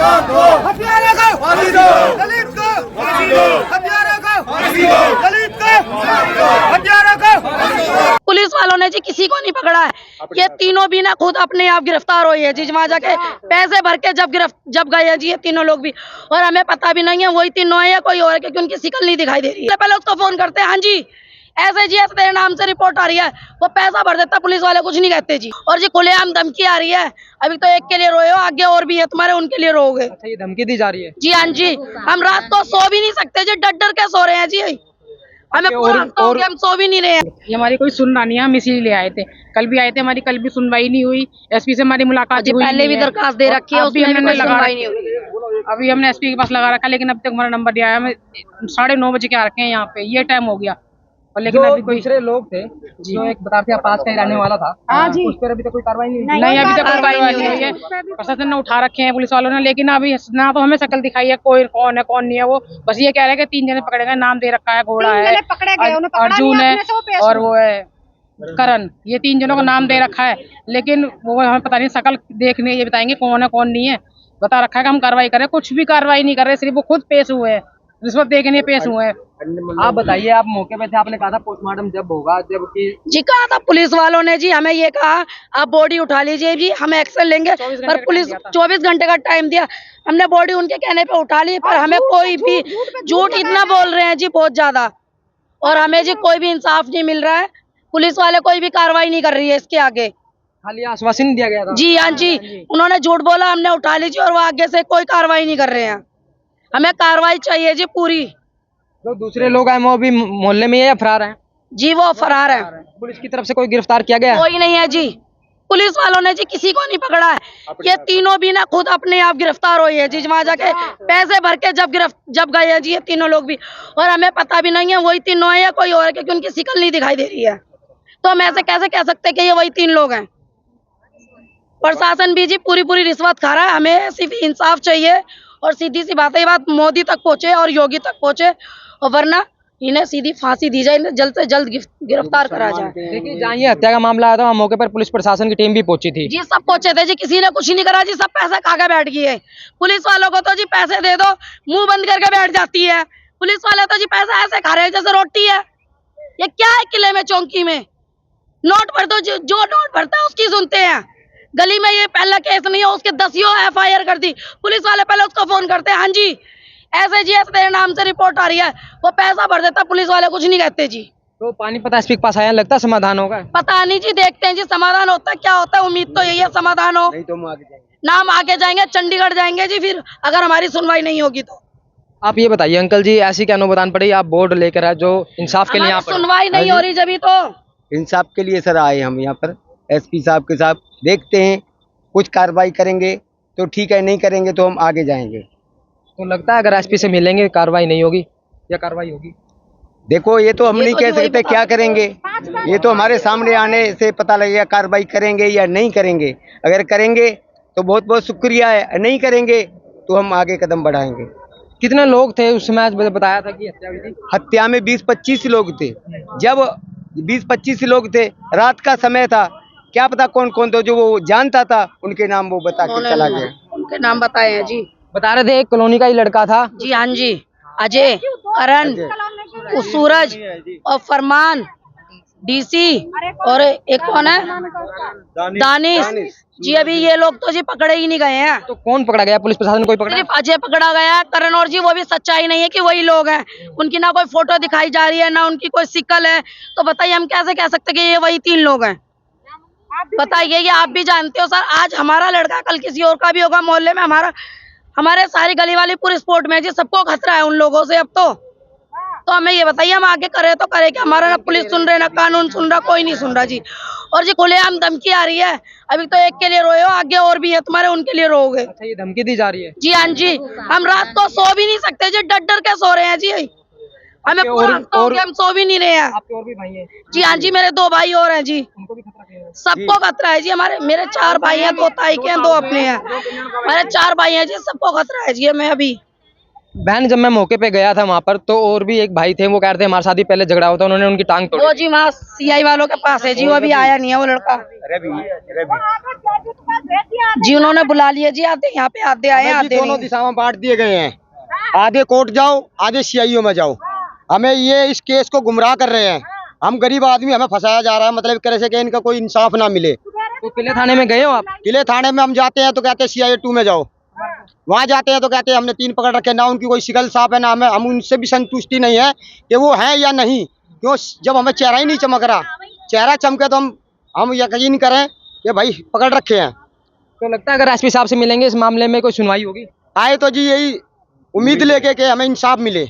हथियारों को फांसी दो, दलित को फांसी दो, हथियारों को फांसी दो, दलित को हथियारों को। पुलिस वालों ने जी किसी को नहीं पकड़ा है, ये तीनों भी ना खुद अपने आप गिरफ्तार हुई है जी, वहाँ जाके पैसे भर के जब गए हैं जी ये तीनों लोग भी, और हमें पता भी नहीं है वही तीनों है या कोई और है, क्योंकि उनकी शिक्ल नहीं दिखाई दे रही है। पहले उसको फोन करते हैं, हाँ जी ऐसे जी ऐसे तेरे नाम से रिपोर्ट आ रही है, वो पैसा भर देता, पुलिस वाले कुछ नहीं कहते जी। और जी खुलेआम धमकी आ रही है, अभी तो एक के लिए रोए हो, आगे और भी है तुम्हारे, उनके लिए रोओगे। अच्छा, ये धमकी दी जा रही है जी हाँ जी, हम रात को सो भी नहीं सकते जी, डर डर के सो रहे हैं जी, हमें पूरा हफ्ता हो गया, हम सो भी नहीं रहे हैं। ये हमारी कोई सुनना नहीं है, हम इसीलिए आए थे, कल भी आए थे, हमारी कल भी सुनवाई नहीं हुई, एसपी से हमारी मुलाकात हुई, पहले भी दरखास्त दे रखी है, अभी हमने सुनवाई नहीं हुई। अभी हमने एसपी के पास लगा रखा, लेकिन अब तक हमारा नंबर नहीं आया। हमें 9:30 बजे के आ रखे हैं यहाँ पे, ये टाइम हो गया, और लेकिन अभी कोई दूसरे लोग थे जो एक बताते पास का ही रहने वाला था, हाँ जी, उस पर अभी तक कोई कार्रवाई नहीं हुई। नहीं अभी तक कार्रवाई नहीं हुई है। प्रशासन ने उठा रखे हैं पुलिस वालों ने, लेकिन अभी ना तो हमें शक्ल दिखाई है कोई कौन है कौन नहीं है। वो बस ये कह रहे हैं कि 3 जने पकड़े गए, नाम दे रखा है, घोड़ा है, अर्जुन है और वो है करण, ये 3 जनों का नाम दे रखा है, लेकिन वो हमें पता नहीं, शक्ल देखने ये बताएंगे कौन है कौन नहीं है। बता रखा है कि हम कार्रवाई करें, कुछ भी कार्रवाई नहीं कर रहे, सिर्फ वो खुद पेश हुए हैं, रिश्वत दे के नहीं पेश हुए हैं। आप बताइए, आप मौके पे थे, आपने कहा था पोस्टमार्टम जब होगा, जबकि जी कहा था पुलिस वालों ने जी, हमें ये कहा आप बॉडी उठा लीजिए जी, हम एक्शन लेंगे, पर पुलिस 24 घंटे का टाइम दिया, हमने बॉडी उनके कहने पे उठा ली, पर हमें कोई भी झूठ इतना बोल रहे हैं जी बहुत ज्यादा, और हमें जी कोई भी इंसाफ नहीं मिल रहा है, पुलिस वाले कोई भी कार्रवाई नहीं कर रही है इसके आगे। खाली आश्वासन दिया गया था। जी हाँ जी, उन्होंने झूठ बोला, हमने उठा ली जी, और वो आगे से कोई कार्रवाई नहीं कर रहे हैं, हमें कार्रवाई चाहिए जी पूरी। जो दूसरे लोग आए वो भी मोहल्ले में है या फरार हैं? जी वो फरार है, पुलिस की तरफ से कोई गिरफ्तार किया गया? कोई नहीं है जी, पुलिस वालों ने जी किसी को नहीं पकड़ा है, ये तीनों भी ना खुद अपने आप गिरफ्तार हुई है जी, वहाँ जाके पैसे भर के जब गए हैं जी ये तीनों लोग भी, और हमें पता भी नहीं है वही तीनों है या कोई और है, क्योंकि उनकी शिक्ल नहीं दिखाई दे रही है, तो हम ऐसे कैसे कह सकते हैं कि ये वही 3 लोग हैं। प्रशासन भी जी पूरी रिश्वत खा रहा है, हमें सिर्फ इंसाफ चाहिए, और सीधी सी बात है, ये बात मोदी तक पहुंचे और योगी तक पहुंचे, और वरना इन्हें सीधी फांसी दी जाए, इन्हें जल्द से जल्द गिरफ्तार करा जाए। देखिए, जहाँ ये हत्या का मामला आया था वहाँ मौके पर पुलिस प्रशासन की टीम भी पहुंची थी जी, सब पहुंचे थे जी, किसी ने कुछ नहीं करा जी, सब पैसे खा के बैठ गई है। पुलिस वालों को तो जी पैसे दे दो मुंह बंद करके बैठ जाती है, पुलिस वाले तो जी पैसा ऐसे खा रहे हैं जैसे रोटी है। ये क्या है किले में चौकी में, नोट भर दो, जो नोट भरता है उसकी सुनते हैं। गली में ये पहला केस नहीं है, उसके 10 FIR कर दी, पुलिस वाले पहले उसको फोन करते हैं, हाँ जी ऐसे जी ऐसे तेरे नाम से रिपोर्ट आ रही है, वो पैसा भर देता, पुलिस वाले कुछ नहीं कहते जी। तो पानीपत एसपी के पास आया, लगता है समाधान होगा? पता नहीं जी, देखते हैं जी समाधान होता है क्या होता है, उम्मीद तो यही है समाधान हो, नहीं तो हम आगे जाएंगे, ना हम आगे जाएंगे, चंडीगढ़ जाएंगे जी, फिर अगर हमारी सुनवाई नहीं होगी तो। आप ये बताइए अंकल जी, ऐसी क्या नौबतान पड़ी, आप बोर्ड लेकर आए जो इंसाफ के लिए यहाँ पर? सुनवाई नहीं हो रही जब तो इंसाफ के लिए सर आए हम यहाँ पर, एसपी साहब के साथ देखते हैं, कुछ कार्रवाई करेंगे तो ठीक है, नहीं करेंगे तो हम आगे जाएंगे। तो लगता है अगर एसपी से मिलेंगे कार्रवाई नहीं होगी या कार्रवाई होगी? देखो ये तो हम नहीं कह सकते क्या करेंगे, ये तो हमारे सामने आने से पता लगेगा कार्रवाई करेंगे या नहीं करेंगे। अगर करेंगे तो बहुत बहुत शुक्रिया है, नहीं करेंगे तो हम आगे कदम बढ़ाएंगे। कितने लोग थे उस समय? बताया था कि हत्या हुई थी। हत्या में 20-25 लोग थे, जब 20-25 लोग थे, रात का समय था, क्या पता कौन कौन था, जो वो जानता था उनके नाम वो बता के चला गया। उनके नाम बताए हैं जी, बता रहे थे एक कॉलोनी का ही लड़का था। जी हाँ जी, अजय, करण, सूरज और फरमान, DC, और एक कौन है, दानिश जी। अभी ये लोग तो जी पकड़े ही नहीं गए हैं। तो कौन पकड़ा गया? पुलिस प्रशासन कोई पकड़ा? सिर्फ अजय पकड़ा गया है, करण, और जी वो भी सच्चाई नहीं है कि वही लोग हैं, उनकी ना कोई फोटो दिखाई जा रही है, ना उनकी कोई शिक्ल है, तो बताइए हम कैसे कह सकते कि ये वही 3 लोग हैं? बताइए, ये आप भी जानते हो सर, आज हमारा लड़का कल किसी और का भी होगा मोहल्ले में, हमारे सारी गली वाली पूरी स्पोर्ट में जी, सबको खतरा है उन लोगों से अब तो हमें ये बताइए हम आगे करें तो करें क्या? हमारा ना पुलिस सुन रहे, ना कानून सुन रहा, कोई नहीं सुन रहा जी, और जी खुलेआम धमकी आ रही है, अभी तो एक के लिए रोए हो, आगे और भी है तुम्हारे, उनके लिए रोओगे। अच्छा, ये धमकी दी जा रही है? जी हाँ जी, हम रात को सो भी नहीं सकते जी, डर डर के सो रहे हैं जी, हमें पूरा हफ्ता हो गया, हम सो भी नहीं रहे हैं। आपके और भी भाई हैं? जी हाँ जी, मेरे 2 भाई और हैं जी, उनको भी खतरा है? सबको खतरा है जी, मेरे 4 भाई हैं, 2 ताई के हैं, 2 अपने हैं, हमारे 4 भाई हैं जी, सबको खतरा है जी हमें अभी। बहन जब मैं मौके पे गया था वहाँ पर तो और भी एक भाई थे, वो कह रहे थे हमारे साथ ही पहले झगड़ा हुआ था, उन्होंने उनकी टांग तोड़ी। वो जी वहाँ सीआई वालों के पास है जी, वो अभी आया नहीं है वो लड़का जी, उन्होंने बुला लिया जी, आधे यहाँ पे आधे आए आधे दोनों नहीं। दिशा में बांट दिए गए हैं, आधे कोर्ट जाओ आधे सीआईओ में जाओ। हमें ये इस केस को गुमराह कर रहे हैं, हम गरीब आदमी, हमें फंसाया जा रहा है, मतलब एक तरह से कि इनका कोई इंसाफ ना मिले। तो किले थाने में गए हो आप? किले थाने में हम जाते हैं तो कहते हैं सीआईए 2 में जाओ, वहाँ जाते हैं तो कहते हैं हमने 3 पकड़ रखे, ना उनकी कोई शिकल साफ है ना हमें, हम उनसे भी संतुष्टि नहीं है कि वो है या नहीं। क्यों? जब हमें चेहरा ही नहीं चमक रहा, चेहरा चमके तो हम यकीन करें कि भाई पकड़ रखे हैं। तो लगता है अगर एसपी साहब से मिलेंगे इस मामले में कोई सुनवाई होगी? आए तो जी यही उम्मीद लेके कि हमें इंसाफ मिले।